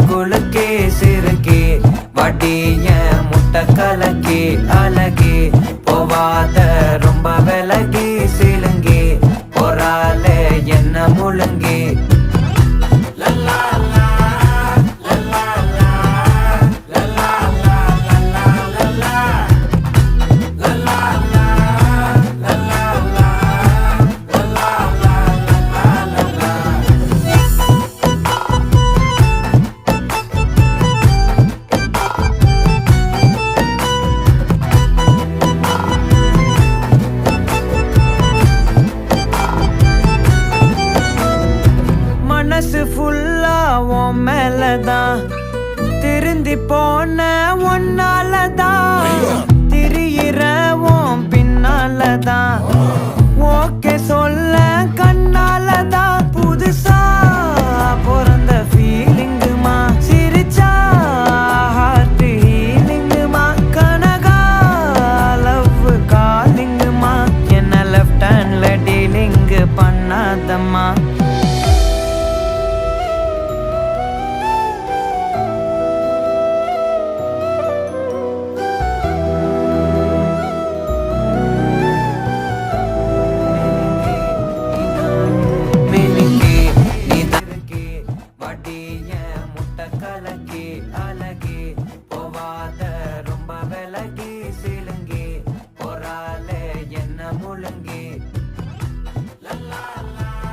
குலுக்கே சிறுக்கே வட்டிய முட்டை கலக்கே அழகே போவாத ரொம்ப விலகி சிலுங்கே பொறால என்ன முழுங்கே மனசு ஃபுல்லா உன் மேலதான் திருந்தி போன ஒன்னாலதான் திரியிற உன் பின்னாலதான் ஓகே சொல்ல கண்ணாலதான் புதுசா பிறந்த ஃபீலிங்குமா சிரிச்சா ஹார்ட் ஹீலிங்குமா கனகா லவ் காலிங்குமா என்ன லெஃப்ட் ஹேண்ட்ல டீலிங் பண்ணாதம்மா